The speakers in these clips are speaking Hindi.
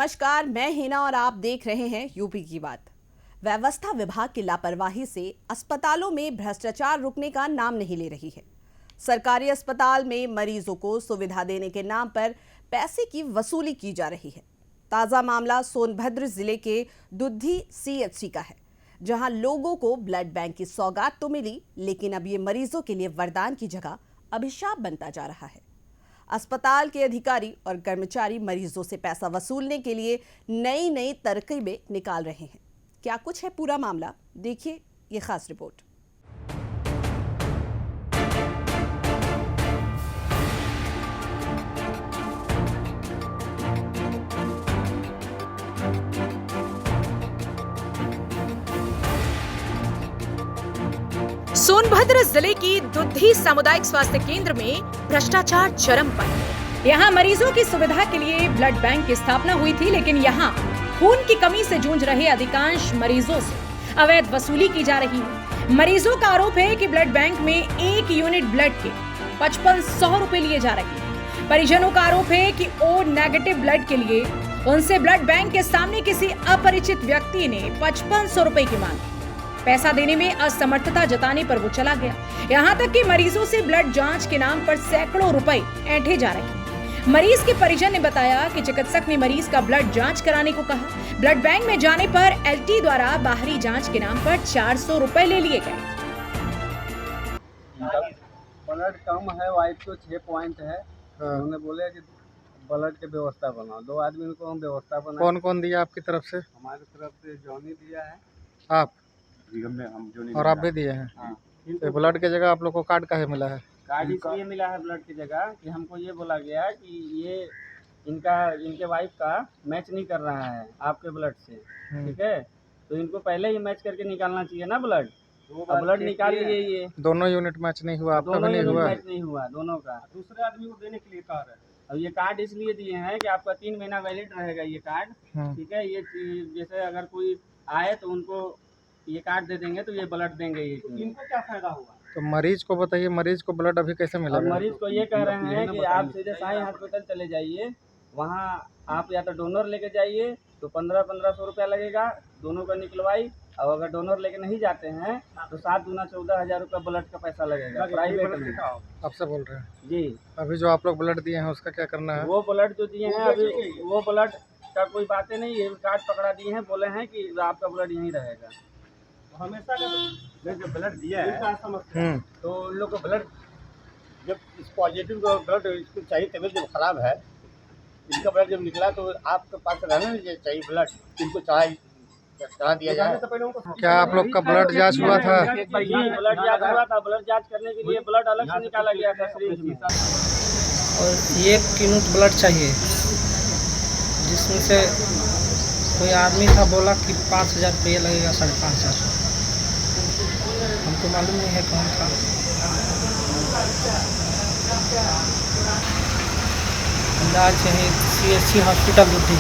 नमस्कार, मैं हिना और आप देख रहे हैं यूपी की बात। व्यवस्था विभाग की लापरवाही से अस्पतालों में भ्रष्टाचार रुकने का नाम नहीं ले रही है। सरकारी अस्पताल में मरीजों को सुविधा देने के नाम पर पैसे की वसूली की जा रही है। ताजा मामला सोनभद्र जिले के दुद्धी सीएचसी का है, जहां लोगों को ब्लड बैंक की सौगात तो मिली, लेकिन अब ये मरीजों के लिए वरदान की जगह अभिशाप बनता जा रहा है। अस्पताल के अधिकारी और कर्मचारी मरीजों से पैसा वसूलने के लिए नई नई तरकीबें निकाल रहे हैं। क्या कुछ है पूरा मामला, देखिए ये खास रिपोर्ट। सोनभद्र जिले की दुद्धी सामुदायिक स्वास्थ्य केंद्र में भ्रष्टाचार चरम पर है। यहाँ मरीजों की सुविधा के लिए ब्लड बैंक की स्थापना हुई थी, लेकिन यहाँ खून की कमी से जूझ रहे अधिकांश मरीजों से अवैध वसूली की जा रही है। मरीजों का आरोप है कि ब्लड बैंक में 1 यूनिट ब्लड के 5500 रुपए लिए जा रहे हैं। परिजनों का आरोप है कि ओ नेगेटिव ब्लड के लिए उनसे ब्लड बैंक के सामने किसी अपरिचित व्यक्ति ने 5500 रुपए की मांगी। पैसा देने में असमर्थता जताने पर वो चला गया। यहाँ तक कि मरीजों से ब्लड जांच के नाम पर सैकड़ों रुपए ऐंठे जा रहे हैं। मरीज के परिजन ने बताया कि चिकित्सक ने मरीज का ब्लड जांच कराने को कहा। ब्लड बैंक में जाने पर एलटी द्वारा बाहरी जांच के नाम पर 400 रुपए ले लिए गए। ब्लड कम है, वाइट तो 6 पॉइंट है। उन्होंने बोले कि ब्लड की व्यवस्था बनाओ। 2 आदमी को हम व्यवस्था बना। कौन कौन दिया आपकी तरफ से? हमारी तरफ से जॉनी दिया है। आप और आप भी दिए हैं। हाँ। तो ब्लड की जगह आप लोग को कार्ड काहे मिला है? कार्ड इसलिए मिला है ब्लड की जगह कि हमको ये बोला गया कि ये इनके वाइफ का मैच नहीं कर रहा है आपके ब्लड से, ठीक है, तो इनको पहले ही मैच करके निकालना चाहिए ना ब्लड। ब्लड निकाल लिए ये दोनों यूनिट मैच नहीं हुआ, आपका भी नहीं हुआ? मैच नहीं हुआ, दोनों का। दूसरे आदमी को देने के लिए कार्ड है। अब ये कार्ड इसलिए दिए हैं कि आपका 3 महीना वैलिड रहेगा ये कार्ड, ठीक है। ये जैसे अगर कोई आए तो उनको ये कार्ड दे देंगे तो ये ब्लड देंगे। ये इनको क्या फायदा हुआ? तो मरीज को बताइए, मरीज को ब्लड अभी कैसे मिला? मरीज को ये कह रहे हैं कि आप सीधे साई हॉस्पिटल चले जाइए, वहाँ आप या तो डोनर लेके जाइए तो 1500 रुपया लगेगा दोनों का निकलवाई, और अगर डोनर लेके नहीं जाते हैं तो 7 दूना 14,000 रुपया ब्लड का पैसा लगेगा प्राइवेट में। आपसे बोल रहे हैं जी। अभी जो आप लोग ब्लड दिए हैं उसका क्या करना है? वो ब्लड जो दिए हैं अभी वो ब्लड का कोई बातें नहीं है। कार्ड पकड़ा दिए हैं, बोले हैं कि आपका ब्लड यहीं रहेगा हमेशा का। जो ब्लड दिया है तो उन लोग को ब्लड जब इस पॉजिटिव का ब्लड इसको चाहिए, तबीयत जब खराब है, इनका ब्लड जब निकला तो आपके पास रहना नहीं चाहिए ब्लड, इनको चढ़ा दिया जाए। क्या आप लोग का ब्लड जांच हुआ था? ब्लड जांच हुआ था। ब्लड जांच करने के लिए ब्लड अलग से निकाला गया था सीरीज में, और 1 यूनिट ब्लड चाहिए, जिसमें से कोई आदमी था बोला कि 5,000 रुपये लगेगा, 5,500। हमको मालूम नहीं है कौन था। इलाज चाहिए सीएचसी हॉस्पिटल दुद्धी।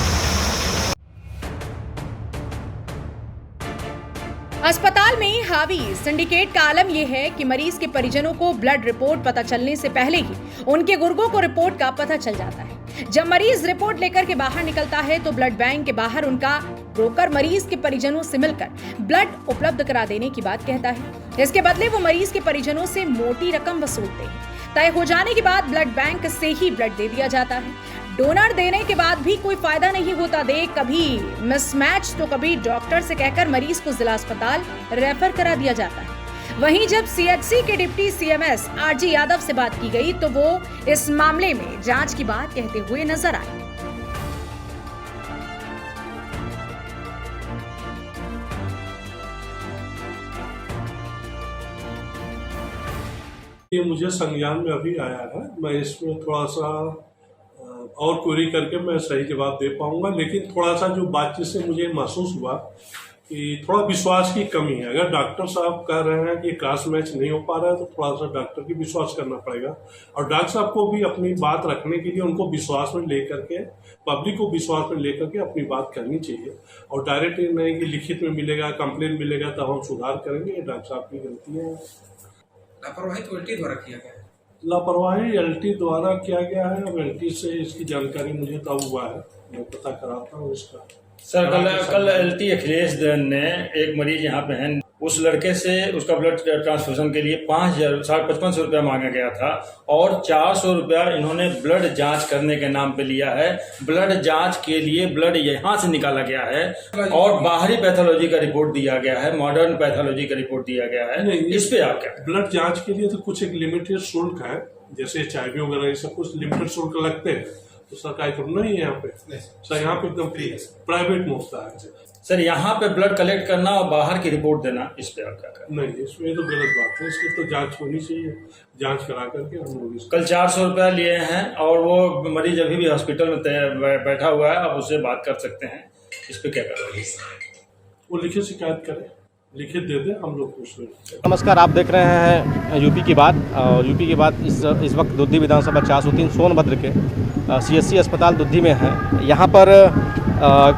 अस्पताल में हावी सिंडिकेट का आलम यह है कि मरीज के परिजनों को ब्लड रिपोर्ट पता चलने से पहले ही उनके गुर्गों को रिपोर्ट का पता चल जाता है। जब मरीज रिपोर्ट लेकर के बाहर निकलता है तो ब्लड बैंक के बाहर उनका ब्रोकर मरीज के परिजनों से मिलकर ब्लड उपलब्ध करा देने की बात कहता है। इसके बदले वो मरीज के परिजनों से मोटी रकम वसूलते हैं। तय हो जाने के बाद ब्लड बैंक से ही ब्लड दे दिया जाता है। डोनर देने के बाद भी कोई फायदा नहीं होता। कभी मिसमैच तो कभी डॉक्टर से कहकर मरीज को जिला अस्पताल रेफर करा दिया जाता है। वहीं जब सीएचसी के डिप्टी सीएमएस आरजी यादव से बात की गई तो वो इस मामले में जांच की बात कहते हुए नजर आए। ये मुझे संज्ञान में अभी आया है। मैं इसमें थोड़ा सा और क्वेरी करके मैं सही जवाब दे पाऊंगा, लेकिन थोड़ा सा जो बातचीत से मुझे महसूस हुआ कि थोड़ा विश्वास की कमी है। अगर डॉक्टर साहब कह रहे हैं कि क्रॉस मैच नहीं हो पा रहा है तो थोड़ा सा डॉक्टर की विश्वास करना पड़ेगा, और डॉक्टर साहब को भी अपनी बात रखने के लिए उनको विश्वास में लेकर के, पब्लिक को विश्वास में लेकर के अपनी बात करनी चाहिए। और डायरेक्ट नहीं कि लिखित में मिलेगा, कंप्लेन मिलेगा तब हम सुधार करेंगे। डॉक्टर साहब की गलती है। लापरवाही तो उल्टी द्वारा किया गया है। लापरवाही एलटी द्वारा किया गया है। अब एलटी से इसकी जानकारी मुझे तब हुआ है, मैं पता कराता हूँ इसका। सर कल एलटी अखिलेश ने एक मरीज यहाँ पे है, उस लड़के से उसका ब्लड ट्रांसफ्यूजन के लिए 5,500 रुपया मांगा गया था और 400 रुपया इन्होंने ब्लड जांच करने के नाम पे लिया है। ब्लड जांच के लिए ब्लड यहाँ से निकाला गया है और बाहरी पैथोलॉजी का रिपोर्ट दिया गया है, मॉडर्न पैथोलॉजी का रिपोर्ट दिया गया है। इस पे आप क्या? ब्लड जांच के लिए तो कुछ एक लिमिटेड शुल्क है, जैसे HIV वगैरह ये सब कुछ लिमिटेड शुल्क लगते हैं, तो सरकारी तो नहीं है यहाँ पे। सर यहाँ पे एकदम फ्री है, प्राइवेट में होता है। सर यहाँ पे ब्लड कलेक्ट करना और बाहर की रिपोर्ट देना, इस पे आप क्या करें? नहीं, इसमें तो गलत बात है, इसकी तो जांच होनी चाहिए। जांच करा करके हम लोग कल 400 रुपया लिए हैं और वो मरीज अभी भी हॉस्पिटल में बैठा हुआ है, आप उससे बात कर सकते हैं। इस पे क्या करोगे? वो लिखित शिकायत करें, लिखित दे दें, हम लोग पूछ लें। नमस्कार, आप देख रहे हैं यूपी की बात। और यूपी की बात इस वक्त दुद्धी विधानसभा 403 सोनभद्र के CSC अस्पताल दुद्धी में है। यहाँ पर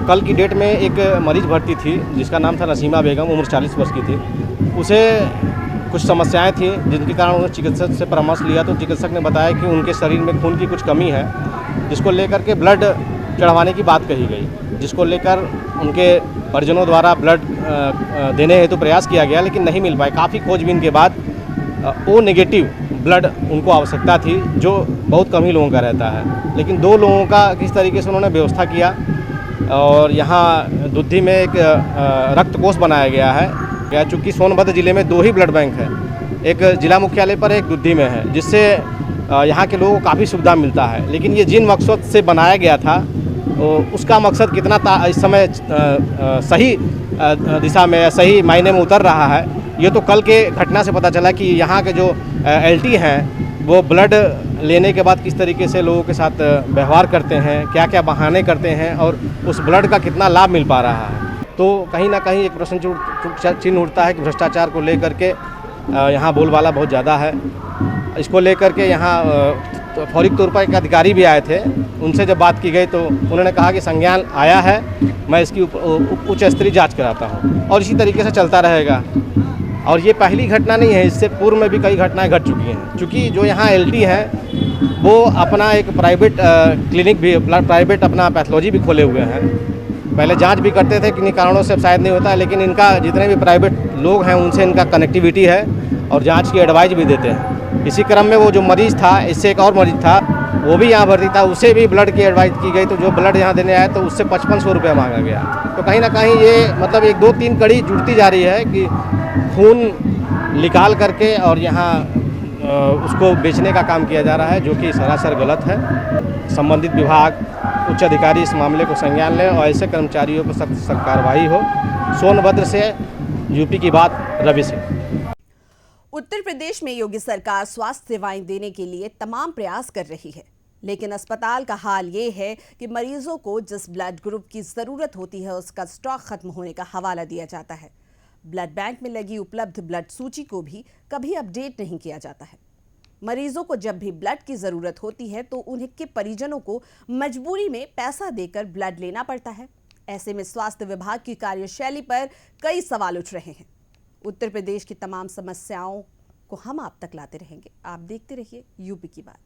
कल की डेट में एक मरीज भर्ती थी जिसका नाम था नसीमा बेगम, उम्र 40 वर्ष की थी। उसे कुछ समस्याएं थी जिनके कारण उन्होंने चिकित्सक से परामर्श लिया, तो चिकित्सक ने बताया कि उनके शरीर में खून की कुछ कमी है, जिसको लेकर के ब्लड चढ़वाने की बात कही गई, जिसको लेकर उनके परिजनों द्वारा ब्लड देने हेतु प्रयास किया गया, लेकिन नहीं मिल पाए। काफ़ी खोजबीन के बाद O नेगेटिव ब्लड उनको आवश्यकता थी, जो बहुत कम ही लोगों का रहता है। लेकिन 2 लोगों का किस तरीके से उन्होंने व्यवस्था किया और यहाँ दुद्धी में एक रक्त कोष बनाया गया है। चूँकि सोनभद्र ज़िले में 2 ही ब्लड बैंक है, एक जिला मुख्यालय पर, एक दुद्धी में है, जिससे यहाँ के लोगों को काफ़ी सुविधा मिलता है। लेकिन ये जिन मकसद से बनाया गया था उसका मकसद कितना इस समय सही दिशा में, सही मायने में उतर रहा है, ये तो कल के घटना से पता चला कि यहाँ के जो LT हैं वो ब्लड लेने के बाद किस तरीके से लोगों के साथ व्यवहार करते हैं, क्या क्या बहाने करते हैं और उस ब्लड का कितना लाभ मिल पा रहा है। तो कहीं ना कहीं एक प्रश्न चिन्ह उठता है कि भ्रष्टाचार को लेकर के यहाँ बोलबाला बहुत ज़्यादा है। इसको लेकर के यहाँ फौरी तौर पर एक अधिकारी भी आए थे, उनसे जब बात की गई तो उन्होंने कहा कि संज्ञान आया है, मैं इसकी उच्च स्तरीय जाँच कराता हूँ और इसी तरीके से चलता रहेगा। और ये पहली घटना नहीं है, इससे पूर्व में भी कई घटनाएं घट चुकी हैं। क्योंकि जो यहाँ LT हैं वो अपना एक प्राइवेट क्लिनिक भी, प्राइवेट अपना पैथोलॉजी भी खोले हुए हैं। पहले जांच भी करते थे, किन्हीं कारणों से शायद नहीं होता, लेकिन इनका जितने भी प्राइवेट लोग हैं उनसे इनका कनेक्टिविटी है और जांच की एडवाइस भी देते हैं। इसी क्रम में वो जो मरीज़ था, इससे एक और मरीज़ था, वो भी यहाँ भर्ती था, उसे भी ब्लड की एडवाइस की गई। तो जो ब्लड यहाँ देने आया तो उससे 5500 रुपया मांगा गया। तो कहीं ना कहीं ये मतलब 1-2-3 कड़ी जुड़ती जा रही है कि खून निकाल करके और यहाँ उसको बेचने का काम किया जा रहा है, जो कि सरासर गलत है। संबंधित विभाग, उच्च अधिकारी इस मामले को संज्ञान लें और ऐसे कर्मचारियों पर सख्त कार्रवाई हो। सोनभद्र से यूपी की बात, रवि सिंह। उत्तर प्रदेश में योगी सरकार स्वास्थ्य सेवाएं देने के लिए तमाम प्रयास कर रही है, लेकिन अस्पताल का हाल ये है कि मरीजों को जिस ब्लड ग्रुप की जरूरत होती है उसका स्टॉक खत्म होने का हवाला दिया जाता है। ब्लड बैंक में लगी उपलब्ध ब्लड सूची को भी कभी अपडेट नहीं किया जाता है। मरीजों को जब भी ब्लड की जरूरत होती है तो उनके परिजनों को मजबूरी में पैसा देकर ब्लड लेना पड़ता है। ऐसे में स्वास्थ्य विभाग की कार्यशैली पर कई सवाल उठ रहे हैं। उत्तर प्रदेश की तमाम समस्याओं को हम आप तक लाते रहेंगे। आप देखते रहिए यूपी की बात।